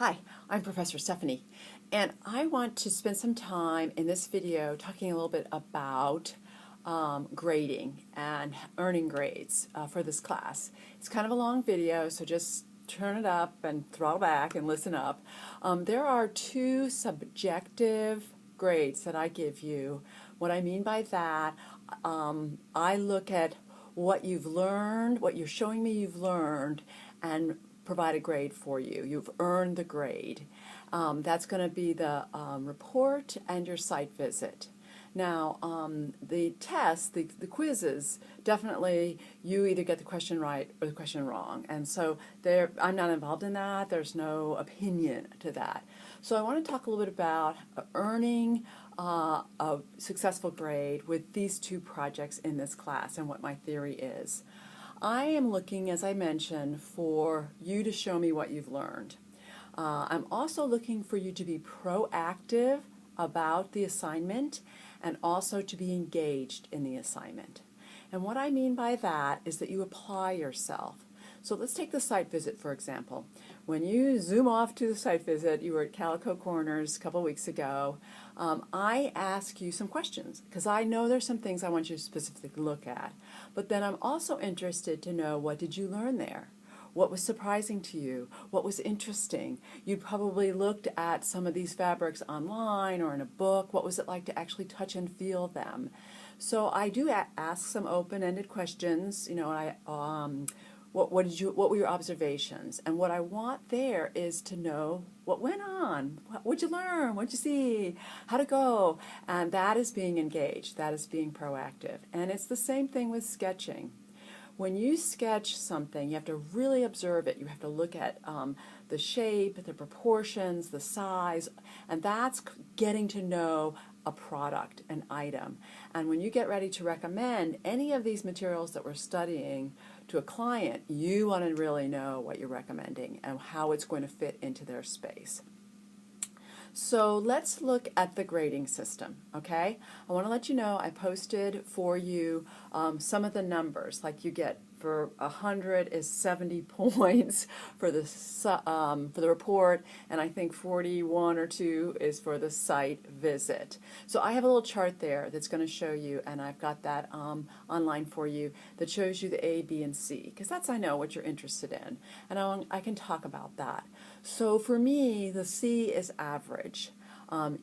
Hi, I'm Professor Stephanie, and I want to spend some time in this video talking a little bit about grading and earning grades for this class. It's kind of a long video, so just turn it up and throttle back and listen up. There are two subjective grades that I give you. What I mean by that, I look at what you've learned, what you're showing me you've learned, and provide a grade for you. You've earned the grade. That's going to be the report and your site visit. Now, the tests, the quizzes, definitely you either get the question right or the question wrong. And so I'm not involved in that. There's no opinion to that. So I want to talk a little bit about earning a successful grade with these two projects in this class and what my theory is. I am looking, as I mentioned, for you to show me what you've learned. I'm also looking for you to be proactive about the assignment and also to be engaged in the assignment. And what I mean by that is that you apply yourself. So let's take the site visit, for example. When you zoom off to the site visit, you were at Calico Corners a couple weeks ago, I ask you some questions because I know there's some things I want you to specifically look at. But then I'm also interested to know, what did you learn there? What was surprising to you? What was interesting? You probably looked at some of these fabrics online or in a book. What was it like to actually touch and feel them? So I do ask some open-ended questions. You know, what were your observations? And what I want there is to know what went on. What'd you learn? What'd you see? How'd it go? And that is being engaged. That is being proactive. And it's the same thing with sketching. When you sketch something, you have to really observe it. You have to look at the shape, the proportions, the size, and that's getting to know a product, an item. And when you get ready to recommend any of these materials that we're studying to a client, you want to really know what you're recommending and how it's going to fit into their space. So let's look at the grading system, okay? I want to let you know I posted for you some of the numbers. Like you get for 100 is 70 points for the report, and I think 41 or 2 is for the site visit. So I have a little chart there that's going to show you, and I've got that online for you, that shows you the A, B, and C, because that's, I know, what you're interested in, and I can talk about that. So for me, the C is average.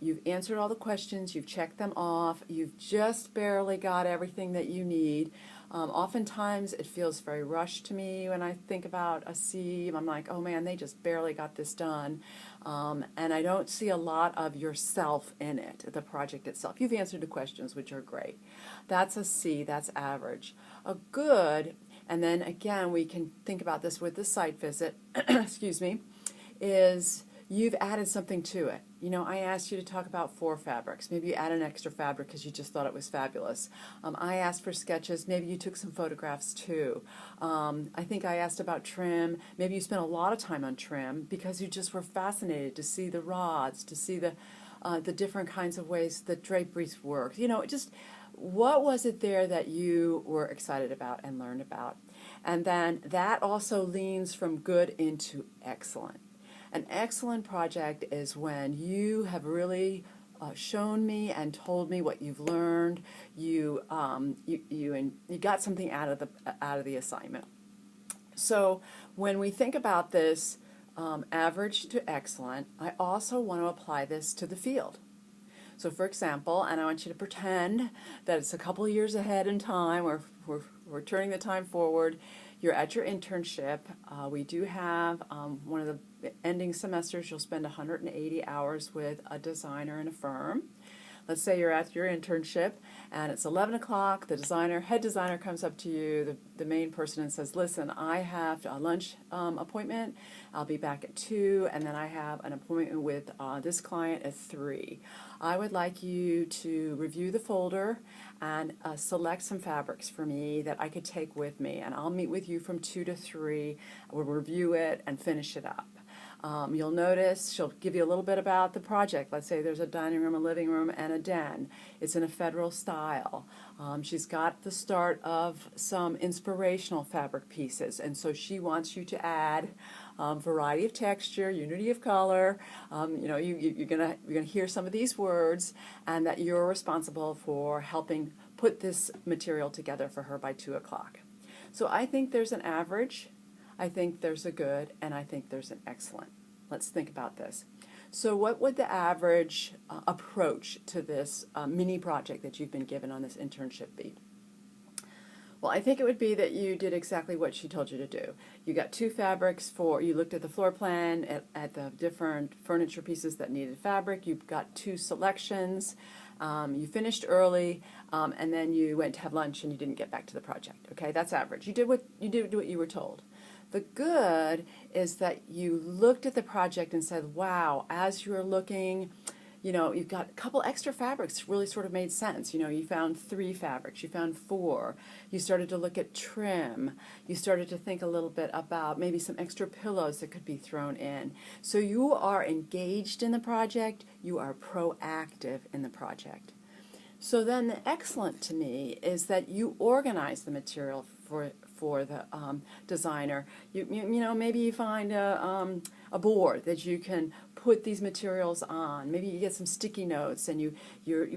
You've answered all the questions, you've checked them off, you've just barely got everything that you need. Oftentimes it feels very rushed to me when I think about a C. I'm like, oh man, they just barely got this done. And I don't see a lot of yourself in it, the project itself. You've answered the questions, which are great. That's a C, that's average. A good, and then again, we can think about this with the site visit, excuse me, is you've added something to it. You know, I asked you to talk about 4 fabrics. Maybe you add an extra fabric because you just thought it was fabulous. I asked for sketches. Maybe you took some photographs too. I think I asked about trim. Maybe you spent a lot of time on trim because you just were fascinated to see the rods, to see the different kinds of ways that draperies work. You know, just what was it there that you were excited about and learned about? And then that also leans from good into excellent. An excellent project is when you have really shown me and told me what you've learned. You got something out of the assignment. So when we think about this average to excellent, I also want to apply this to the field. So for example, and I want you to pretend that it's a couple of years ahead in time, or we're turning the time forward. You're at your internship. We do have one of the ending semesters, you'll spend 180 hours with a designer in a firm. Let's say you're at your internship and it's 11 o'clock, the head designer comes up to you, the main person, and says, listen, I have a lunch appointment, I'll be back at 2, and then I have an appointment with this client at 3. I would like you to review the folder and select some fabrics for me that I could take with me, and I'll meet with you from 2 to 3, we'll review it and finish it up. You'll notice she'll give you a little bit about the project. Let's say there's a dining room, a living room, and a den. It's in a federal style. She's got the start of some inspirational fabric pieces, and so she wants you to add variety of texture, unity of color. You're gonna hear some of these words, and that you're responsible for helping put this material together for her by 2 o'clock. So I think there's an average, I think there's a good, and I think there's an excellent. Let's think about this. So what would the average approach to this mini project that you've been given on this internship be? Well, I think it would be that you did exactly what she told you to do. You got 2 fabrics you looked at the floor plan, at the different furniture pieces that needed fabric. You've got 2 selections. You finished early, and then you went to have lunch and you didn't get back to the project. Okay, that's average. You did what you were told. The good is that you looked at the project and said, wow, as you were looking, you've got a couple extra fabrics really sort of made sense. You found 3 fabrics, you found 4. You started to look at trim. You started to think a little bit about maybe some extra pillows that could be thrown in. So you are engaged in the project, you are proactive in the project. So then the excellent to me is that you organize the material for the designer. Maybe you find a board that you can put these materials on. Maybe you get some sticky notes and you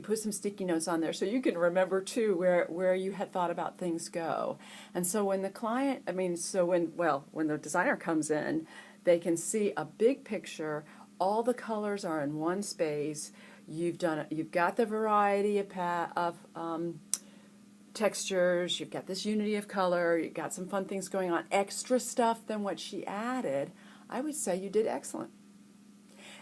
put some sticky notes on there so you can remember too where you had thought about things go. And so when the when the designer comes in, they can see a big picture. All the colors are in one space. You've got the variety of textures, you've got this unity of color, you've got some fun things going on, extra stuff than what she added. I would say you did excellent.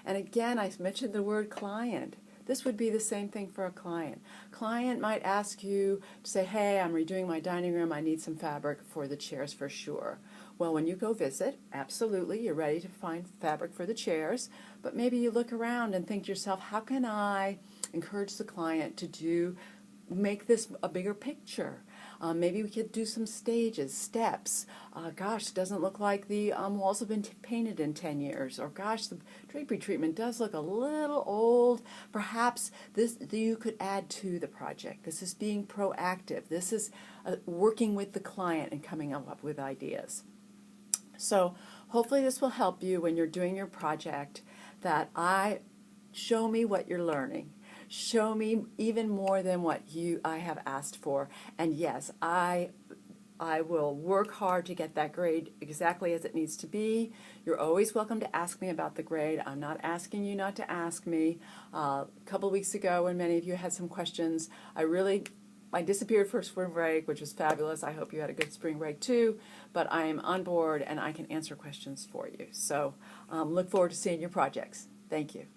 And again, I mentioned the word client. This would be the same thing for a client. Client might ask you to say, hey, I'm redoing my dining room, I need some fabric for the chairs for sure. Well, when you go visit, absolutely, you're ready to find fabric for the chairs, but maybe you look around and think to yourself, how can I encourage the client to make this a bigger picture? Maybe we could do some stages, steps. Gosh, it doesn't look like the walls have been painted in 10 years. Or gosh, the drapery treatment does look a little old. Perhaps you could add to the project. This is being proactive. This is working with the client and coming up with ideas. So hopefully this will help you when you're doing your project, that show me what you're learning. Show me even more than what I have asked for. And yes, I will work hard to get that grade exactly as it needs to be. You're always welcome to ask me about the grade. I'm not asking you not to ask me. A couple of weeks ago when many of you had some questions, I disappeared for spring break, which was fabulous. I hope you had a good spring break too, but I am on board and I can answer questions for you. So look forward to seeing your projects. Thank you.